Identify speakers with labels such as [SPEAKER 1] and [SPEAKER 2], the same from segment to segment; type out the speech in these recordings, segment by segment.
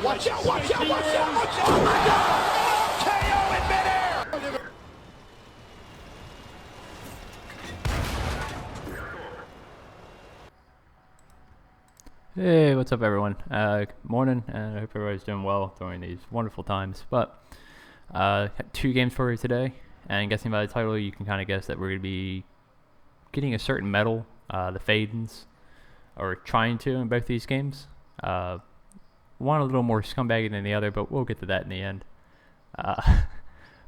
[SPEAKER 1] Watch out, watch out, watch out, watch out! Oh my God! KO in midair!
[SPEAKER 2] Hey, what's up everyone? Good morning, and I hope everybody's doing well during these wonderful times. But had 2 games for you today, and guessing by the title you can kind of guess that we're going to be getting a certain medal, the Fadins, or trying to in both these games. One a little more scumbaggy than the other, but we'll get to that in the end. But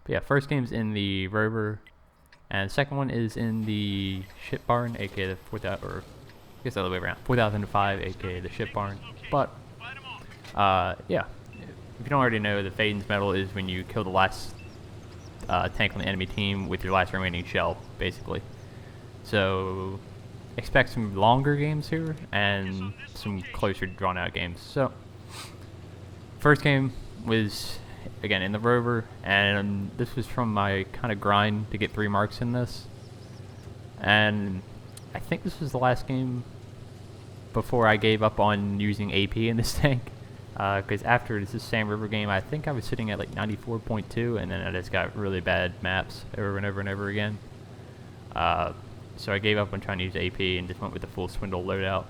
[SPEAKER 2] yeah, first game's in the Rover, and the second one is in the Ship Barn, aka the 4000, or I guess the other way around, 4005, aka the Ship Barn. But yeah, if you don't already know, the Fadin's medal is when you kill the last tank on the enemy team with your last remaining shell, basically. So expect some longer games here and some closer drawn out games. So first game was again in the Rover, and this was from my kind of grind to get 3 marks in this, and I think this was the last game before I gave up on using AP in this tank, because after this Sand River game I think I was sitting at like 94.2, and then I just got really bad maps over and over and over again. So I gave up on trying to use AP and just went with the full Swindle loadout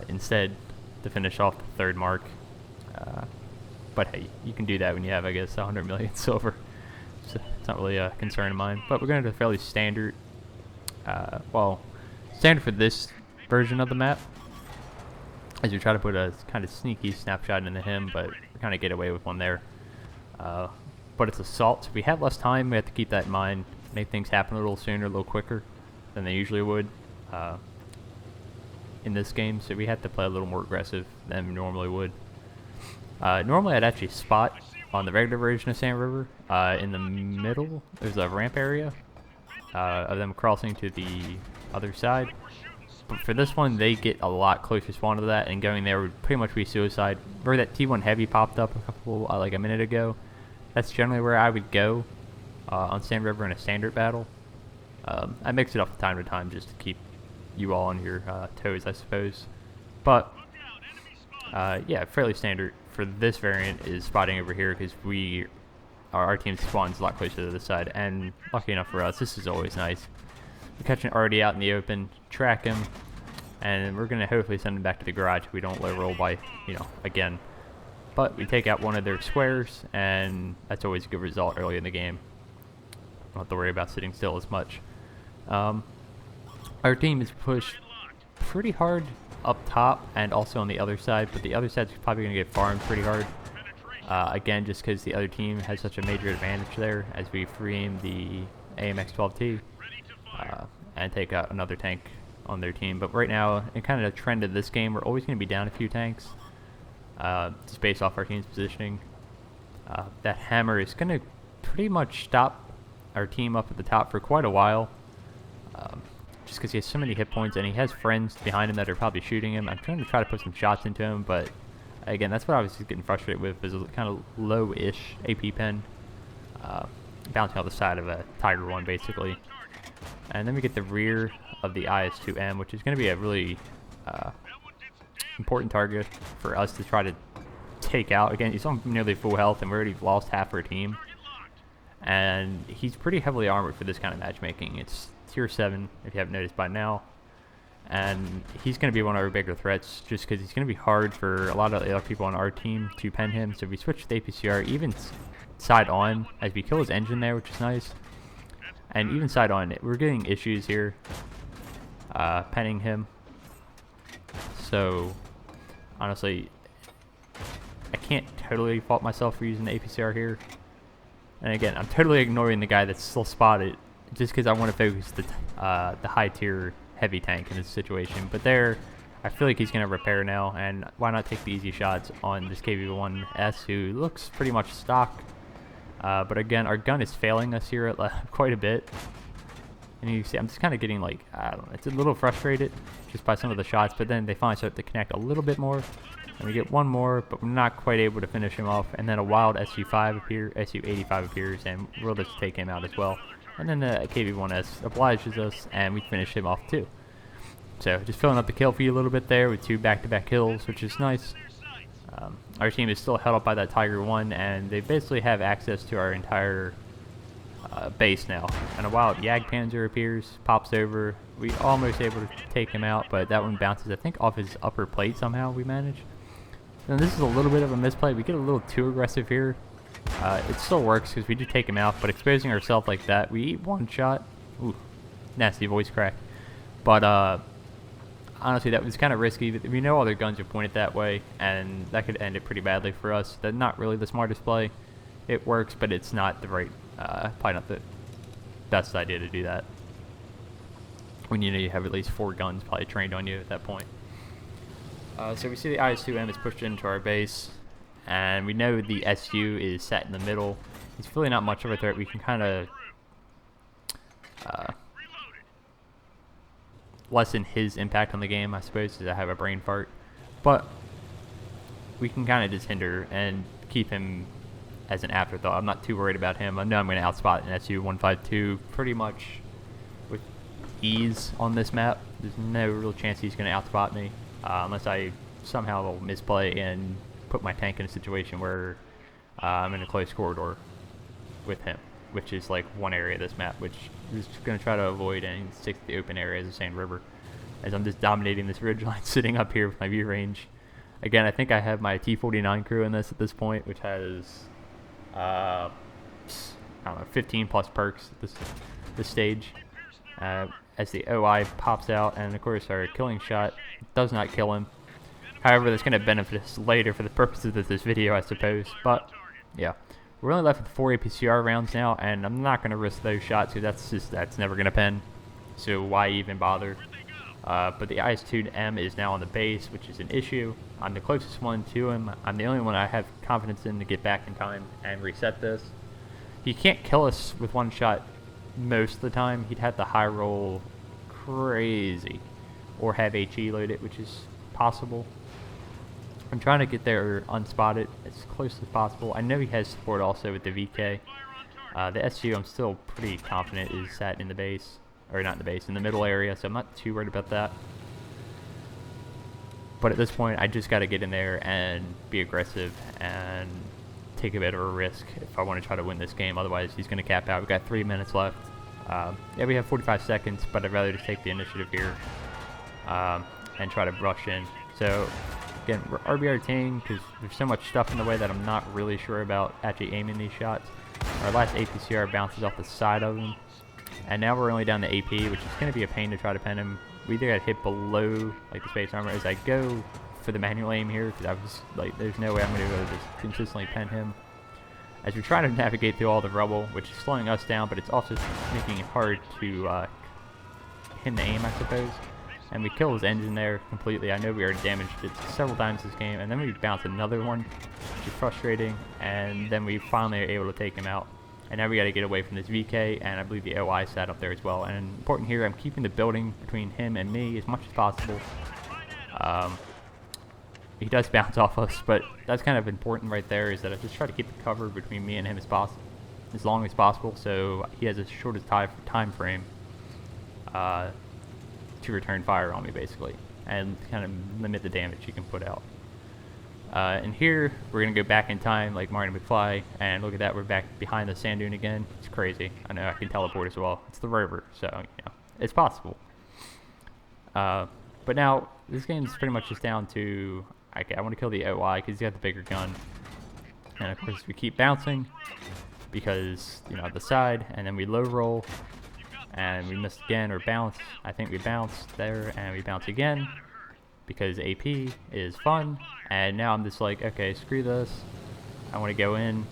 [SPEAKER 2] instead to finish off the 3rd mark. But hey, you can do that when you have, I guess, 100 million silver. So it's not really a concern of mine. But we're going to do fairly standard. Well, standard for this version of the map, as we try to put a kind of sneaky snapshot into him, but we kind of get away with one there. But it's assault, so we have less time. We have to keep that in mind. Make things happen a little sooner, a little quicker than they usually would in this game, so we have to play a little more aggressive than we normally would. Normally I'd actually spot on the regular version of Sand River in the middle. There's a ramp area of them crossing to the other side, but for this one they get a lot closer spawn to that, and going there would pretty much be suicide. Where that T1 Heavy popped up like a minute ago, that's generally where I would go on Sand River in a standard battle. I mix it up from time to time just to keep you all on your toes, I suppose. But yeah, fairly standard for this variant is spotting over here, because our team spawns a lot closer to the side, and lucky enough for us, this is always nice. We're catching it already out in the open, track him, and we're gonna hopefully send him back to the garage if we don't low roll by, again. But we take out one of their squares, and that's always a good result early in the game. Don't have to worry about sitting still as much. Our team is pushed pretty hard up top and also on the other side, but the other side's probably going to get farmed pretty hard. Again, just because the other team has such a major advantage there, as we free aim the AMX-12T and take out another tank on their team. But right now, in kind of the trend of this game, we're always going to be down a few tanks, just based off our team's positioning. That hammer is going to pretty much stop our team up at the top for quite a while, just because he has so many hit points, and he has friends behind him that are probably shooting him. I'm trying to put some shots into him, but again, that's what I was getting frustrated with, is a kind of low-ish AP pen, bouncing off the side of a Tiger one, basically. And then we get the rear of the IS-2M, which is going to be a really important target for us to try to take out. Again, he's on nearly full health, and we already lost half our team. And he's pretty heavily armored for this kind of matchmaking. It's tier 7, if you haven't noticed by now. And he's going to be one of our bigger threats, just because he's going to be hard for a lot of the other people on our team to pen him. So if we switch to the APCR, even side on, as we kill his engine there, which is nice. And even side on, we're getting issues here penning him. So honestly, I can't totally fault myself for using the APCR here. And again, I'm totally ignoring the guy that's still spotted, just because I want to focus the high tier heavy tank in this situation. But there, I feel like he's going to repair now, and why not take the easy shots on this KV1S, who looks pretty much stock. But again, our gun is failing us here quite a bit. And you see, I'm just kind of getting like, I don't know, it's a little frustrated just by some of the shots, but then they finally start to connect a little bit more. And we get one more, but we're not quite able to finish him off. And then a wild SU-85 appears, and we'll just take him out as well. And then the KV1S obliges us, and we finish him off too. So just filling up the kill feed a little bit there with 2 back-to-back kills, which is nice. Our team is still held up by that Tiger 1, and they basically have access to our entire base now. And a wild Jagdpanzer appears, pops over. We almost able to take him out, but that one bounces, I think, off his upper plate somehow we manage. And this is a little bit of a misplay. We get a little too aggressive here. It still works because we do take him out, but exposing ourselves like that, we eat one shot. Ooh, nasty voice crack. But honestly, that was kind of risky. We know all their guns are pointed that way, and that could end it pretty badly for us. That's not really the smartest play. It works, but it's not the right, probably not the best idea to do that. When you know you have at least 4 guns probably trained on you at that point. So we see the IS-2M is pushed into our base, and we know the SU is set in the middle. He's really not much of a threat. We can kind of lessen his impact on the game, I suppose, as I have a brain fart. But we can kind of just hinder and keep him as an afterthought. I'm not too worried about him. I know I'm going to outspot an SU-152 pretty much with ease on this map. There's no real chance he's going to outspot me. Unless I somehow misplay and put my tank in a situation where I'm in a close corridor with him, which is like one area of this map, which is going to try to avoid and stick to the open area as the Sand River, as I'm just dominating this ridgeline sitting up here with my view range. Again, I think I have my T-49 crew in this at this point, which has, I don't know, 15 plus perks at this stage. As the OI pops out, and of course our killing shot does not kill him. However, that's going to benefit us later for the purposes of this video, I suppose. But yeah, we're only left with 4 APCR rounds now, and I'm not going to risk those shots because that's never going to pen. So why even bother? But the IS-2M is now on the base, which is an issue. I'm the closest one to him. I'm the only one I have confidence in to get back in time and reset this. He can't kill us with one shot most of the time. He'd have to high roll crazy or have HE loaded, which is possible. I'm trying to get there unspotted as close as possible. I know he has support also with the VK. The SU I'm still pretty confident is sat in the base, or not in the base, in the middle area, so I'm not too worried about that. But at this point I just got to get in there and be aggressive and take a bit of a risk if I want to try to win this game. Otherwise he's going to cap out. We've got 3 minutes left. Yeah, we have 45 seconds, but I'd rather just take the initiative here and try to rush in. So again, we're RBRTing because there's so much stuff in the way that I'm not really sure about actually aiming these shots. Our last APCR bounces off the side of him, and now we're only down to AP, which is going to be a pain to try to pen him. We either got hit below like the space armor as I go for the manual aim here, because I was like, there's no way I'm going to be able to just consistently pen him. As we're trying to navigate through all the rubble, which is slowing us down, but it's also making it hard to hit the aim, I suppose. And we kill his engine there completely. I know we already damaged it several times this game, and then we bounce another one, which is frustrating, and then we finally are able to take him out. And now we got to get away from this VK, and I believe the OI sat up there as well. And important here, I'm keeping the building between him and me as much as possible. He does bounce off us, but that's kind of important right there, is that I just try to keep the cover between me and him as long as possible, so he has as short as time frame to return fire on me, basically, and kind of limit the damage he can put out. And here, we're going to go back in time like Marty McFly, and look at that, we're back behind the sand dune again. It's crazy. I know I can teleport as well. It's the Rover, so, you know, it's possible. But now, this game is pretty much just down to, okay, I want to kill the OI because he's got the bigger gun. And of course, we keep bouncing because, you know, the side, and then we low roll, and we missed again, or bounce. I think we bounced there, and we bounce again because AP is fun. And now I'm just like, okay, screw this. I want to go in,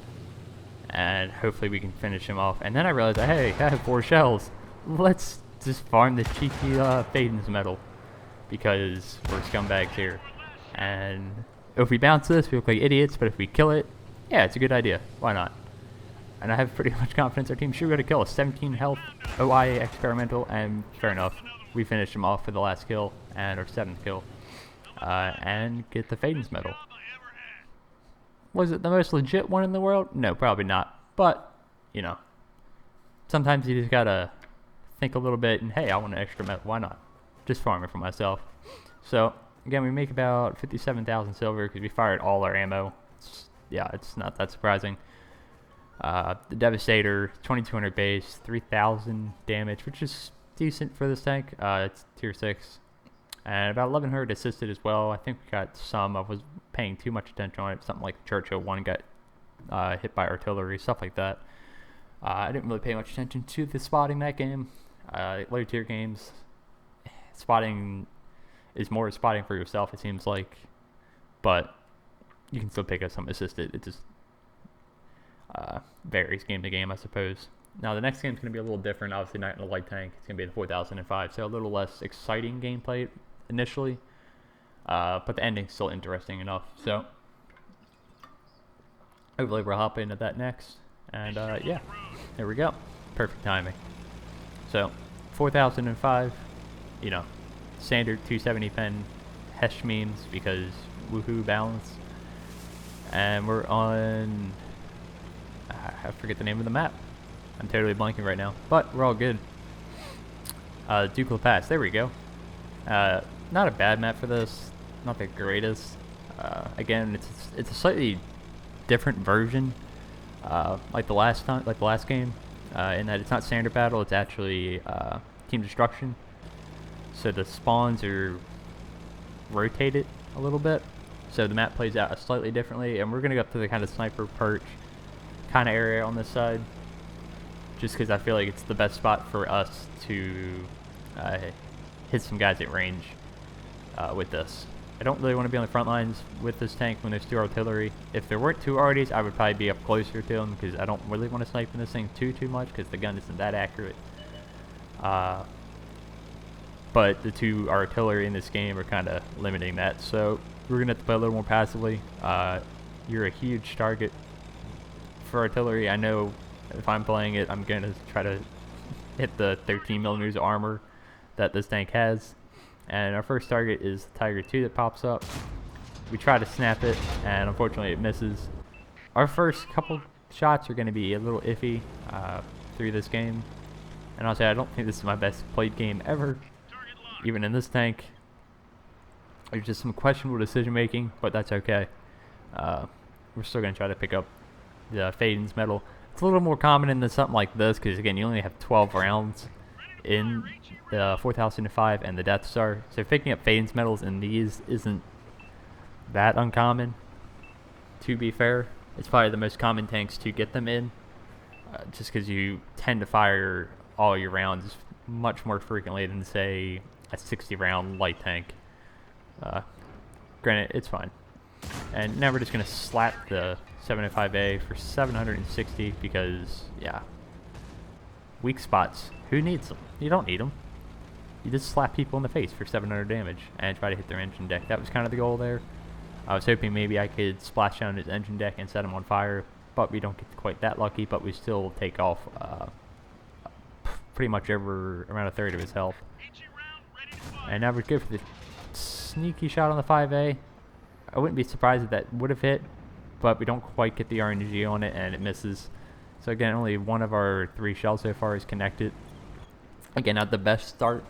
[SPEAKER 2] and hopefully we can finish him off. And then I realized, hey, I have 4 shells. Let's just farm this cheeky Faden's medal because we're scumbags here. And if we bounce this, we look like idiots, but if we kill it, yeah, it's a good idea. Why not? And I have pretty much confidence our team should be able to kill a 17 health OI experimental, and fair enough. We finished him off for the last kill, and our 7th kill, and get the Faden's medal. Was it the most legit one in the world? No, probably not. But, you know, sometimes you just gotta think a little bit, and hey, I want an extra medal. Why not? Just farm it for myself. So, again, we make about 57,000 silver because we fired all our ammo. It's not that surprising. The Devastator, 2200 base, 3,000 damage, which is decent for this tank. It's tier 6. And about 1100 assisted as well. I think we got some. I was paying too much attention on it. Something like Churchill 1 got hit by artillery, stuff like that. I didn't really pay much attention to the spotting that game. Low tier games, spotting is more spotting for yourself, it seems like. But you can still pick up some assisted. It just varies game to game, I suppose. Now the next game is going to be a little different. Obviously not in a light tank. It's going to be the 4005, so a little less exciting gameplay initially. But the ending's still interesting enough. So hopefully we'll hop into that next. And yeah, there we go. Perfect timing. So 4005, you know, standard 270 pen Hesh memes because woohoo balance. And we're on, I forget the name of the map. I'm totally blanking right now, but we're all good. Ducal Pass, there we go. Not a bad map for this, not the greatest. Again, it's a slightly different version, like the last game, in that it's not standard battle, it's actually team destruction. So the spawns are rotated a little bit, so the map plays out slightly differently, and we're gonna go up to the kind of sniper perch kind of area on this side, just because I feel like it's the best spot for us to hit some guys at range with this. I don't really want to be on the front lines with this tank when there's 2 artillery. If there weren't 2 arties, I would probably be up closer to them because I don't really want to snipe in this thing too much because the gun isn't that accurate. But the 2 artillery in this game are kind of limiting that, so we're going to have to play a little more passively. You're a huge target for artillery. I know if I'm playing it, I'm going to try to hit the 13 millimeters of armor that this tank has. And our first target is the Tiger 2 that pops up. We try to snap it, and unfortunately it misses. Our first couple shots are going to be a little iffy through this game. And I'll say I don't think this is my best played game ever. Even in this tank, there's just some questionable decision making, but that's okay. We're still going to try to pick up the Fadin's medal. It's a little more common in something like this because, again, you only have 12 rounds in the 4005 and the Death Star. So picking up Fadin's medals in these isn't that uncommon, to be fair. It's probably the most common tanks to get them in, just because you tend to fire all your rounds much more frequently than, say, a 60-round light tank. Granted, it's fine. And now we're just going to slap the 705A for 760 because, yeah, weak spots. Who needs them? You don't need them. You just slap people in the face for 700 damage and try to hit their engine deck. That was kind of the goal there. I was hoping maybe I could splash down his engine deck and set him on fire, but we don't get quite that lucky, but we still take off pretty much around a third of his health. And now we're good for the sneaky shot on the 5A. I wouldn't be surprised if that would have hit, but we don't quite get the RNG on it and it misses. So again, only one of our 3 shells so far is connected. Again, not the best start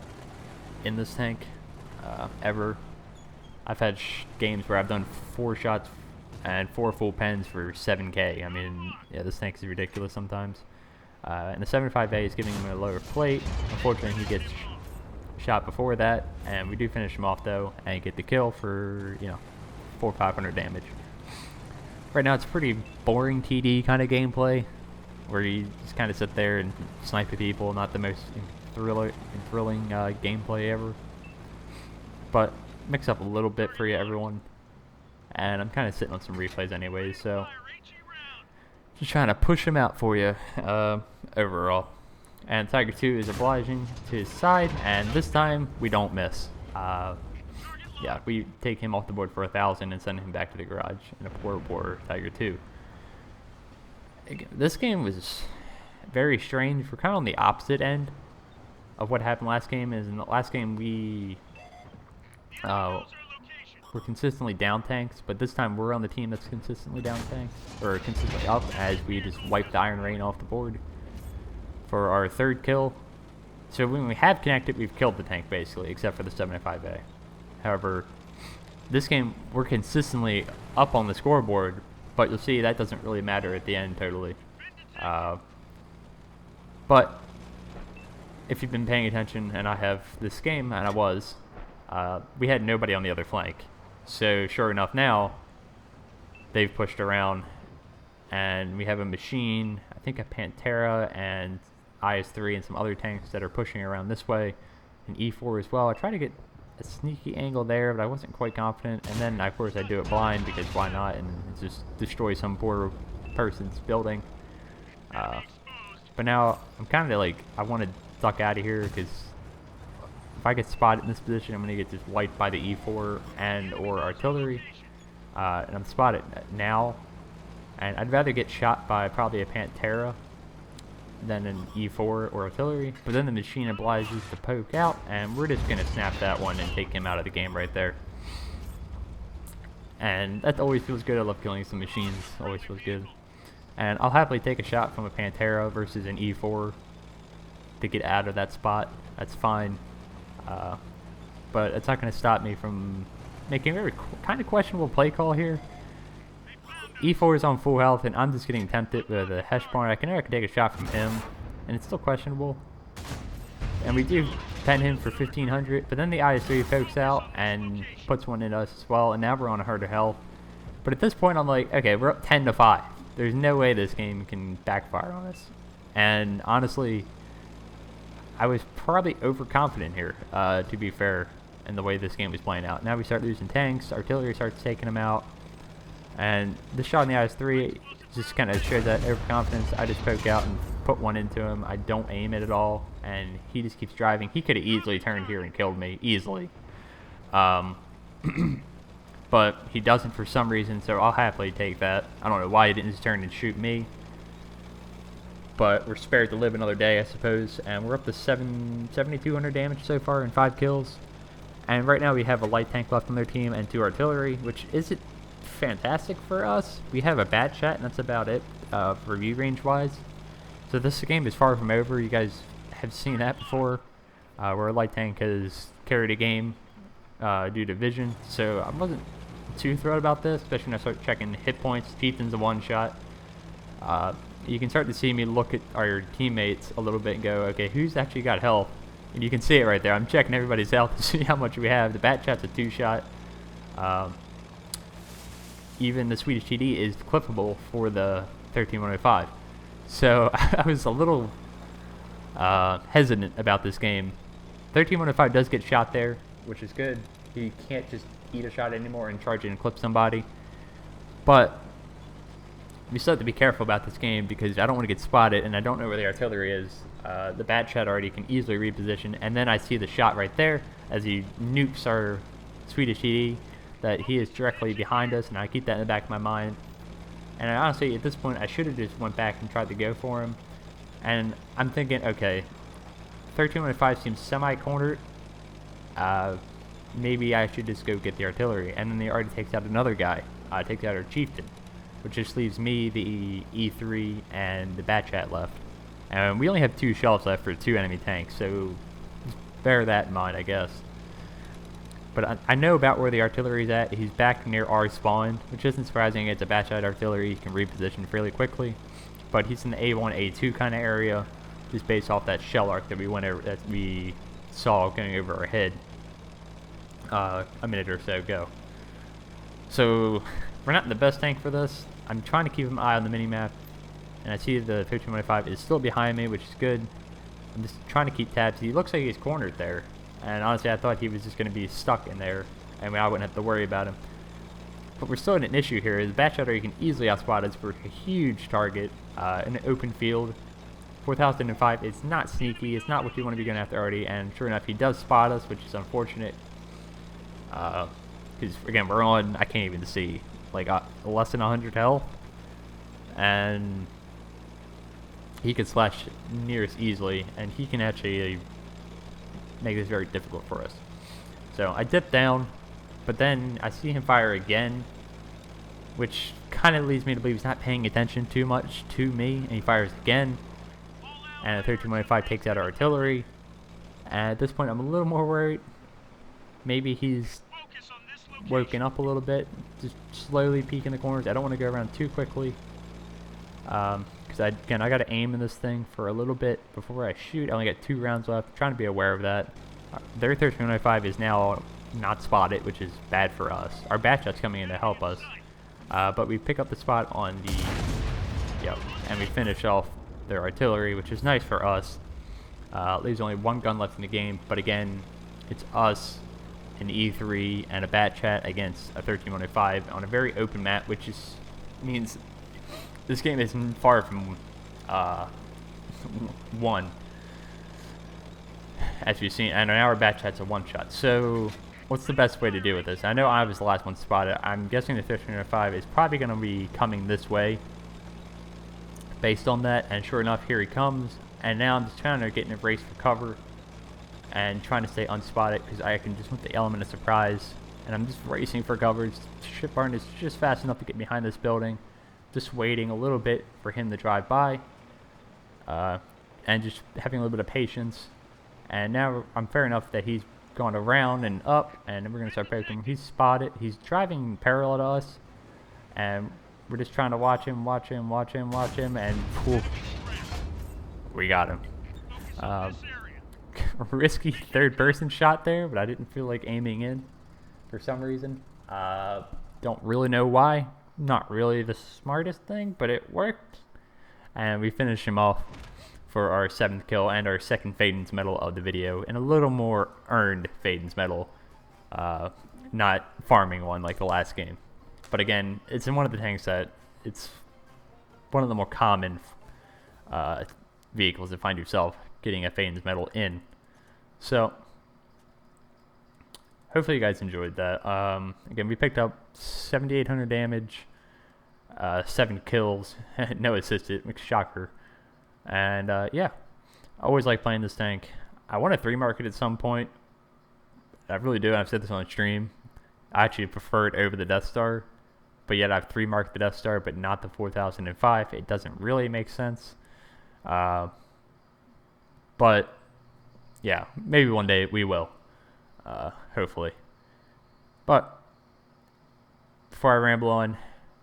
[SPEAKER 2] in this tank ever. I've had games where I've done 4 shots and 4 full pens for 7k. I mean, yeah, this tank is ridiculous sometimes. And the 75A is giving him a lower plate. Unfortunately, he gets shot before that, and we do finish him off though, and get the kill for, you know, 400 or 500 damage. Right now, it's pretty boring TD kind of gameplay, where you just kind of sit there and snipe at people. Not the most thrilling gameplay ever, but mix up a little bit for you, everyone. And I'm kind of sitting on some replays anyways, so just trying to push him out for you overall. And Tiger 2 is obliging to his side, and this time we don't miss. Yeah, we take him off the board for 1,000 and send him back to the garage in a poor Tiger 2. Again, this game was very strange. We're kind of on the opposite end of what happened last game. Is in the last game we were consistently down tanks, but this time we're on the team that's consistently down tanks, or consistently up, as we just wiped the Iron Rain off the board for our 3rd kill. So when we have connected, we've killed the tank basically, except for the 75A. However, this game we're consistently up on the scoreboard, but you'll see that doesn't really matter at the end totally. But if you've been paying attention, and I have this game, and I was, we had nobody on the other flank. So sure enough now, they've pushed around, and we have a machine, I think a Pantera and IS-3 and some other tanks that are pushing around this way, and E4 as well. I tried to get a sneaky angle there, but I wasn't quite confident, and then of course I do it blind because why not, and just destroy some poor person's building. But now I'm kind of like, I want to duck out of here because if I get spotted in this position, I'm going to get just wiped by the E4 and or artillery, and I'm spotted now, and I'd rather get shot by probably a Pantera than an E4 or artillery, but then the machine obliges to poke out, and we're just going to snap that one and take him out of the game right there. And that always feels good. I love killing some machines, always feels good. And I'll happily take a shot from a Pantera versus an E4 to get out of that spot. That's fine. But it's not going to stop me from making a very kind of questionable play call here. E4 is on full health, and I'm just getting tempted with a Heshbarn. I can take a shot from him, and it's still questionable. And we do pen him for 1500, but then the IS-3 pokes out and puts one in us as well, and now we're on a harder health. But at this point, I'm like, okay, we're up 10-5. There's no way this game can backfire on us. And honestly, I was probably overconfident here, to be fair, in the way this game was playing out. Now we start losing tanks, artillery starts taking them out, and the shot on the IS-3 just kind of shows that overconfidence. I just poke out and put one into him. I don't aim it at all, and he just keeps driving. He could have easily turned here and killed me, easily. But he doesn't for some reason, so I'll happily take that. I don't know why he didn't just turn and shoot me. But we're spared to live another day, I suppose. And we're up to 7,200 damage so far and 5 kills. And right now we have a light tank left on their team and 2 artillery, which isn't fantastic for us. We have a bad shot, and that's about it for view range wise. So this game is far from over. You guys have seen that before, where a light tank has carried a game due to vision. So I wasn't too thrilled about this, especially when I start checking hit points. Ethan's a one shot. You can start to see me look at our teammates a little bit and go, okay, who's actually got health? And you can see it right there. I'm checking everybody's health to see how much we have. The bat shot's a 2-shot. Even the Swedish TD is clippable for the 13105. So I was a little hesitant about this game. 13105 does get shot there, which is good. He can't just eat a shot anymore and charge it and clip somebody. But we still have to be careful about this game because I don't want to get spotted, and I don't know where the artillery is. The bat shot already can easily reposition, and then I see the shot right there as he nukes our Swedish TD, that he is directly behind us, and I keep that in the back of my mind. And honestly, at this point, I should have just went back and tried to go for him. And I'm thinking, okay, 13105 seems semi-cornered. Maybe I should just go get the artillery. And then he already takes out another guy. Takes out our chieftain, which just leaves me, the E3, and the Batchat left. And we only have 2 shells left for 2 enemy tanks, so just bear that in mind, I guess. But I know about where the artillery is at. He's back near our spawn, which isn't surprising. It's a Batchat artillery. He can reposition fairly quickly. But he's in the A1, A2 kind of area, just based off that shell arc that we saw going over our head a minute or so ago. So we're not in the best tank for this. I'm trying to keep an eye on the minimap, and I see the 1515 is still behind me, which is good. I'm just trying to keep tabs. He looks like he's cornered there, and honestly I thought he was just going to be stuck in there and I wouldn't have to worry about him. But we're still in an issue here. The bat shutter, you can easily outspot us for a huge target in an open field. 4005 is not sneaky. It's not what you want to be going after already, and sure enough he does spot us, which is unfortunate. Because again, we're on, I can't even see, like less than 100 health, and he can slash near us easily, and he can actually make this very difficult for us. So I dip down, but then I see him fire again, which kind of leads me to believe he's not paying attention too much to me, and he fires again, and the 1315 takes out our artillery. And at this point I'm a little more worried. Maybe he's woken up a little bit, just slowly peeking the corners. I don't want to go around too quickly, because I got to aim in this thing for a little bit before I shoot. I only got 2 rounds left. I'm trying to be aware of that. Their 1305 is now not spotted, which is bad for us. Our bat jet's coming in to help us, but we pick up the spot on the and we finish off their artillery, which is nice for us. Leaves only 1 gun left in the game, but again, it's us, an E3, and a bat chat against a 13105 on a very open map, which means this game isn't far from won, as you've seen. And our bat chat's a 1-shot. So what's the best way to deal with this? I know I was the last one spotted. I'm guessing the 13105 is probably going to be coming this way based on that, and sure enough, here he comes. And now I'm just trying to get in a race for cover and trying to stay unspotted, because I can just want the element of surprise, and I'm just racing for cover. Ship barn is just fast enough to get behind this building, just waiting a little bit for him to drive by, and just having a little bit of patience. And now I'm fair enough that he's gone around and up, and we're going to start picking. He's spotted. He's driving parallel to us, and we're just trying to watch him, and whew, we got him. Risky third-person shot there, but I didn't feel like aiming in for some reason. Don't really know why. Not really the smartest thing, but it worked. And we finished him off for our 7th kill and our 2nd Faden's medal of the video, and a little more earned Faden's medal, not farming one like the last game. But again, it's in one of the tanks that it's one of the more common vehicles to find yourself getting a Faden's medal in. So hopefully you guys enjoyed that. Again, we picked up 7,800 damage, 7 kills, no assisted, shocker. And yeah, I always like playing this tank. I want to 3-mark it at some point. I really do. I've said this on stream. I actually prefer it over the Death Star, but yet I've 3-marked the Death Star, but not the 4005. It doesn't really make sense. But yeah, maybe one day we will, hopefully. But before I ramble on,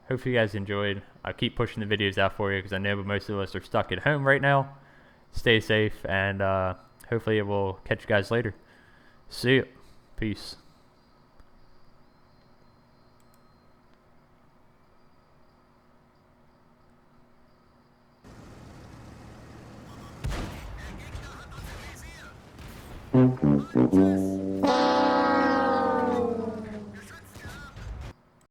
[SPEAKER 2] hopefully you guys enjoyed. I'll keep pushing the videos out for you, because I know most of us are stuck at home right now. Stay safe, and hopefully we'll catch you guys later. See you. Peace.